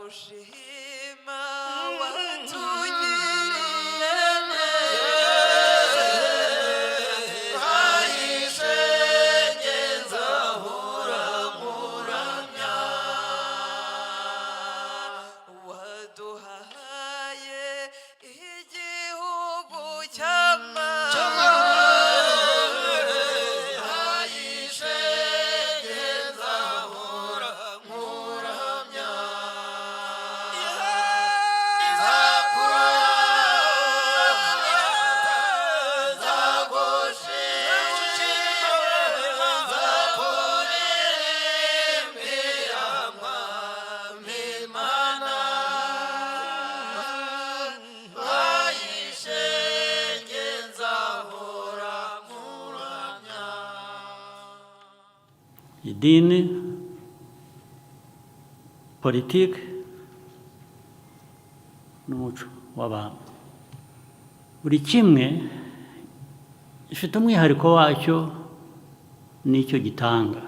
ushima watugiriye idini, politiki n'umuco w'abantu. Buri kimwe gifite umwihariko wacyo n'icyo gitanga.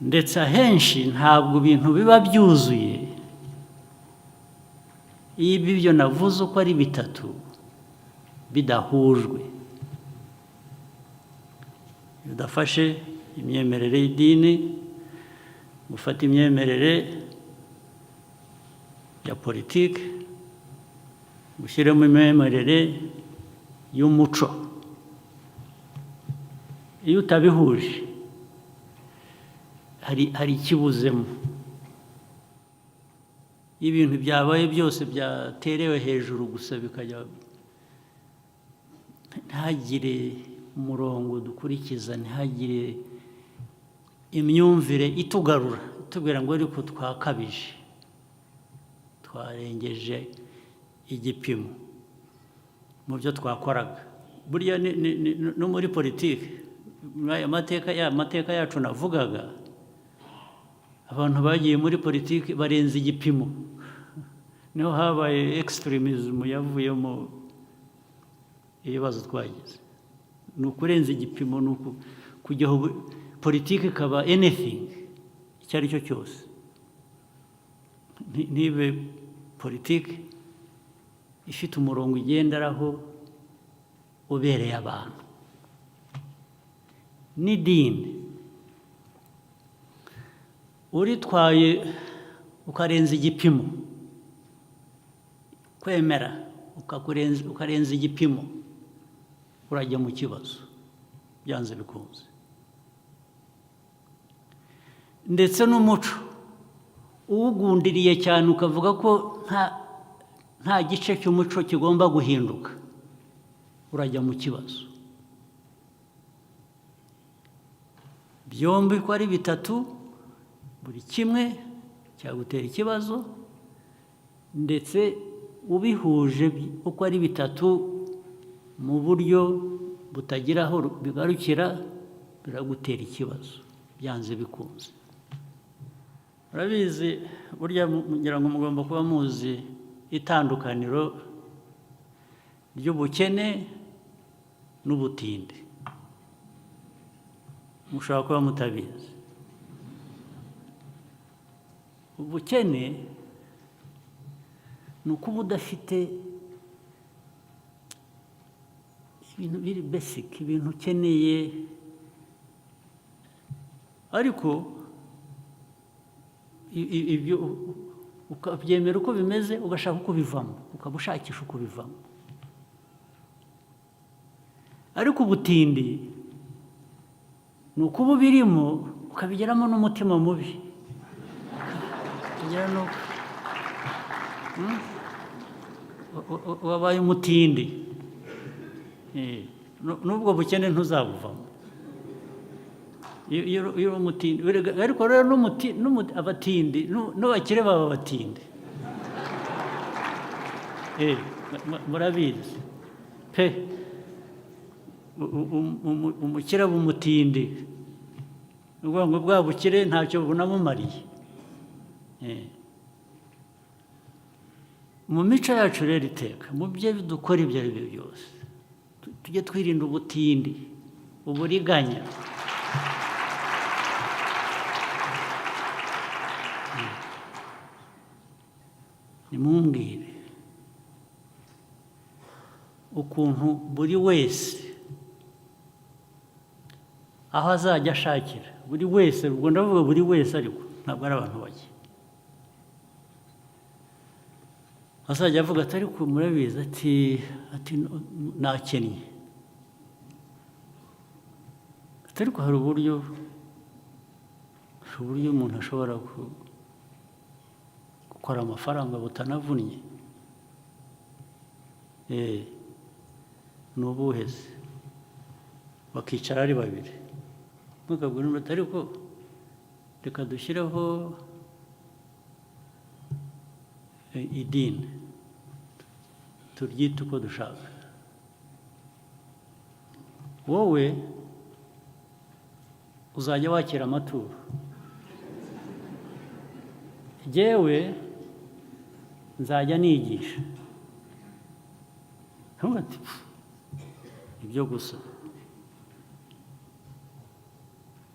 Ndetse ahenshi ntabwo ibintu biba byuzuye iyo ibyo navuze uko ari bitatu bidahujwe. Bidafashe imyemerere y'idini, gufata imyemerere ya politiki, gushyiramo imyemerere y'umuco. Iyo utabihuje hari ikibuzemo. Ibintu byabaye byose byaterewe hejuru gusa bikajya, ntihagire umurongo dukurikiza, ntihagire imyumvire itugarura, itubwira ngo ariko twakabije, twarengeje igipimo mu byo twakoraga. Burya no muri politiki, amateka yacu navugaga, abantu bagiye muri politiki barenze igipimo. Niho habaye extremism yavuyemo ibibazo twagize. Ni ukurenza igipimo, ni kujyaho politiki ikaba anything, icyo ari cyo cyose. Ntibe politiki ifite umurongo igenderaho ubereye abantu. N'idini uritwaye ukarenza igipimo, kwemera ukarenza igipimo, urajya mu kibazo byanze bikunze. Ndetse n'umuco uwugundiriye cyane ukavuga ko nta gice cy'umuco kigomba guhinduka, urajya mu kibazo. Byombi ko ari bitatu, buri kimwe cyagutera ikibazo. Ndetse ubihuje uko ari bitatu mu buryo butagira aho bigarukira, biragutera ikibazo byanze bikunze. Urabizi, burya ngira ngo mugomba kuba muzi itandukaniro ry'ubukene n'ubutindi. Mushobora kuba mutabizi. Ubukene ni ukuba udafite ibintu biri basic, ibintu ukeneye, ariko ibyo ukabyemera uko bimeze, ugashaka uko bivamo, ukaba ushakisha uko bivamo. Ariko ubutindi ni ukuba ubirimo ukabigeramo n'umutima mubi, wabaye umutindi. N'ubwo bukene ntuzabuvamo iyo umutindi. Ariko rero abatindi n'abakire baba abatindi, murabizi pe. Umukire aba umutindi, ni ukuvuga ngo bwa bukire ntacyo bunamumariye. Mu mico yacu rero iteka, mu byo dukora ibyo ari byo byose, tujye twirinda ubutindi, uburiganya. nimumbwire ukuntu buri wese aho azajya ashakira, buri wese, ubwo ndavuga buri wese ariko ntabwo ari abantu bake, azajya avuga ati ariko murabizi ati nakennye, ati ariko hari uburyo umuntu ashobora gukora amafaranga butanavunnye. Ni ubuheze, bakicara ari babiri, mukabwira undi ati ariko reka dushyireho idini turyite uko dushaka, wowe uzajya wakira amaturo, jyewe nzajya nigisha. Ati ibyo gusa,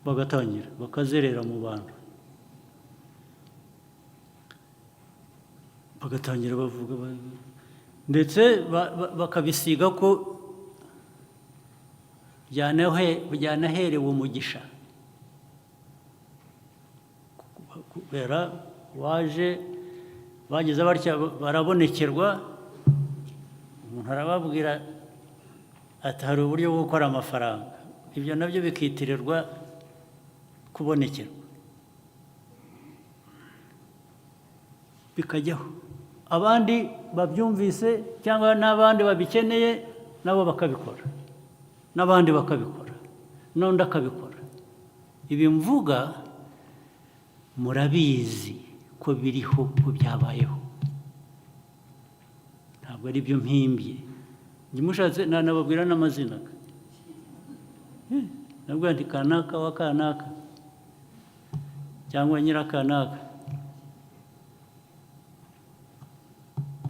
bagatangira bakazerera mu bantu, bagatangira bavuga, ndetse bakabisiga ko byanaherewe umugisha, kubera bagize batya barabonekerwa, umuntu arababwira ati hari uburyo bwo gukora amafaranga, ibyo nabyo bikitirirwa kubonekerwa, bikajyaho abandi babyumvise cyangwa n'abandi babikeneye nabo bakabikora, n'abandi bakabikora, n'undi akabikora. Ibi mvuga murabizi ko biriho, ko byabayeho, ntabwo ari byo mpimbye. Njye mushatse nanababwira n'amazina, nabwo nti kanaka wa kanaka cyangwa nyirakanaka,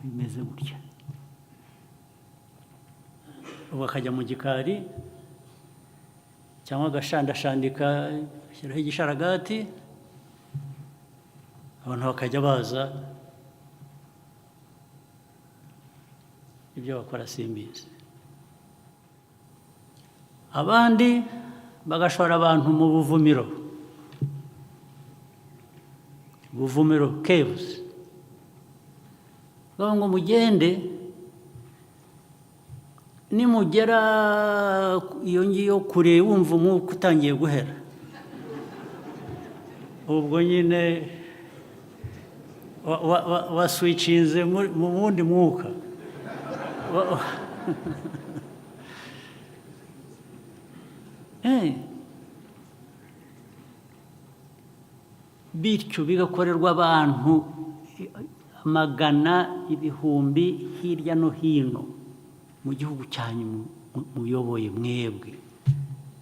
bimeze gutya. Bakajya mu gikari cyangwa agashandashandika, ashyiraho igisharagati, abantu bakajya baza, ibyo bakora simbizi. Abandi bagashora abantu mu buvumiro caves, ngo mugende, nimugera iyo ngiyo kure wumva umwuka utangiye guhera, ubwo nyine waswicinze mu wundi mwuka. Bityo bigakorerwa abantu amagana, ibihumbi hirya no hino mu gihugu cyanyu muyoboye mwebwe,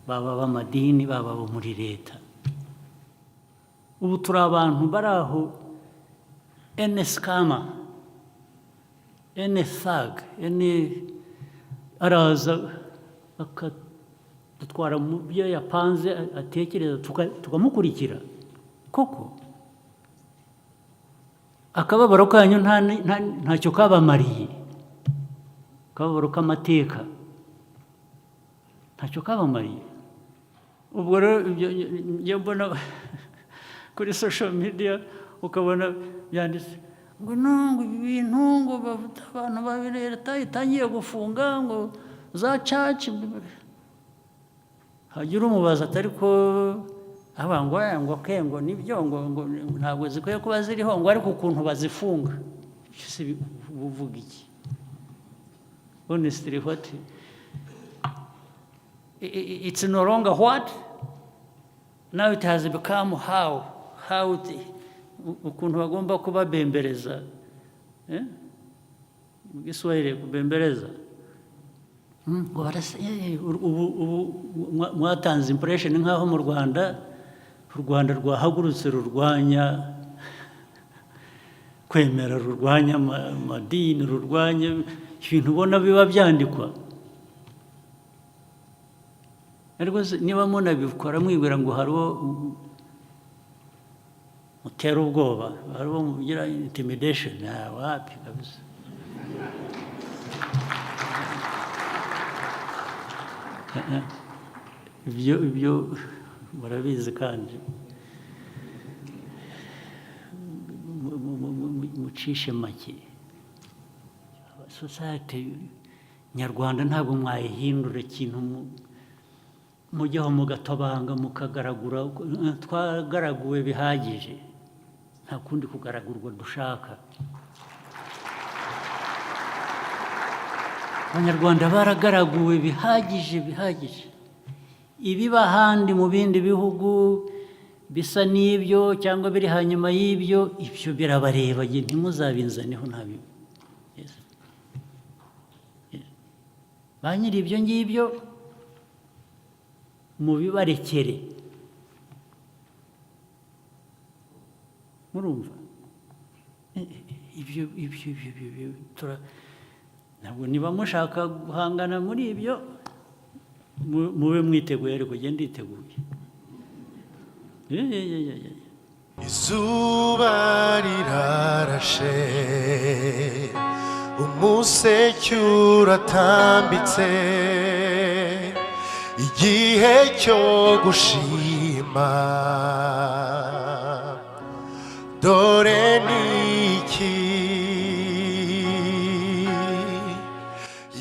baba b'amadini, baba abo muri leta. Ubu turi abantu bari aho, ene sikama, ene thug, ene araza akadutwara mu byo yapanze atekereza, tukamukurikira. Koko akababaro kanyu ntacyo kabamariye, akababaro k'amateka ntacyo kabamariye. Ubwo rero njya mbona kuri social media ukabona byanditse ngo nungu ibintu ngo bavuta abantu babiri, leta itangiye gufunga ngo za church. Hagira umubaza atari ko ngo kengo nibyo ngo ntabwo zikwiye kuba ziriho, ngo ariko ukuntu bazifunga buvuga iki? Honestly, what it's no longer what now, it has become how ukuntu bagomba kubabembereza, mu Giswahili kubembereza. Ubu mwatanze impression nk'aho mu Rwanda rwahagurutse rurwanya kwemera, rurwanya amadini, rurwanya ibintu ubona biba byandikwa. Ariko niba munabikora mwibwira ngo hariho mutera ubwoba aribo mugira intimidation wapi kabisa ibyo murabizi kandi mucishe make society nyarwanda ntabwo mwayihindura ikintu mujyaho mugatobanga mukagaragura twagaraguwe bihagije nta kundi kugaragurwa dushaka abanyarwanda baragaraguwe bihagije ibiba ahandi mu bindi bihugu bisa n'ibyo cyangwa biri hanyuma y'ibyo ibyo birabareba ntimuzabinzaneho ntabi ba nyiri ibyo ngibyo mubibarekere murumva ibyo ntabwo niba mushaka guhangana muri ibyo mube mwiteguye ariko ugende nditeguye izuba rirarashe umuseke uratambitse igihe cyo gushima dore niki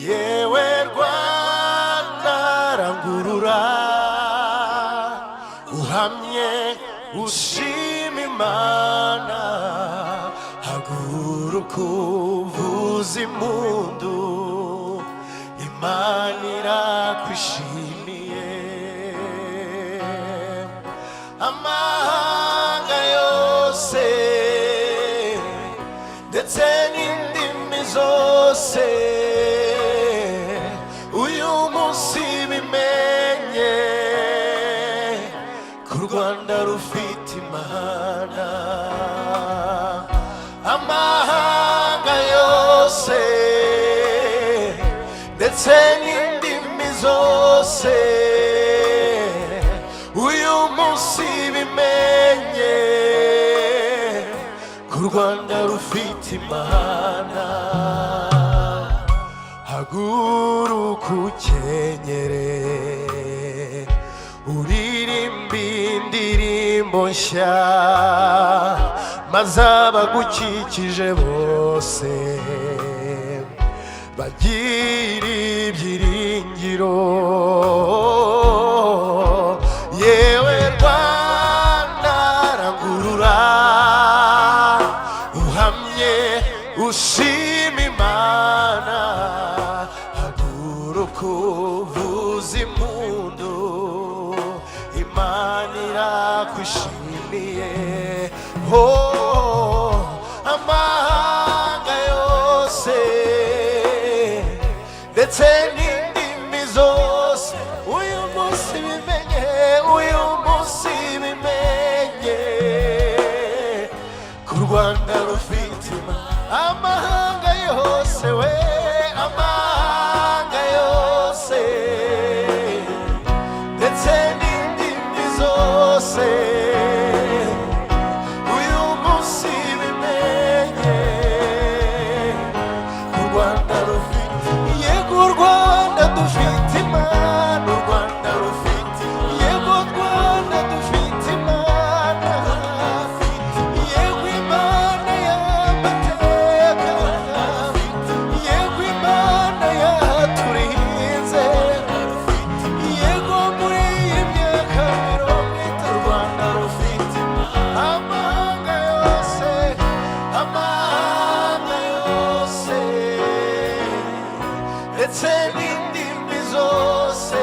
yewe Rwanda rangurura uhamye ushima Imana haguruka uvuza impundu Imana irakwishimiye amahanga yose ndetse n'indimi zose uyu munsi bimenye ko u Rwanda rufite Imana amahanga yose ndetse n'indimi zose uyu munsi bimenye ko u Rwanda rufite Imana haguruka ukenyere uririmba indirimbo nshya maze abagukikije bose bagira ibyiringiro yewe Rwanda rangurura uhamye ushima Imana haguruka uvuza impundu Imana irakwishimiye amahanga yose ndetse n'indimi zose uyu munsi bimenye ko u Rwanda rufite amahanga yose amahanga yose ndetse n'indimi zose uyu munsi bimenye ko u Rwanda rufite yego u Rwanda dufite Imana u Rwanda rufite yego u Rwanda dufite Imana yego Imana y'amateka yego Imana yaturinze yego muri iyi myaka 30 u Rwanda rufite amahanga yose ndetse n'indimi zose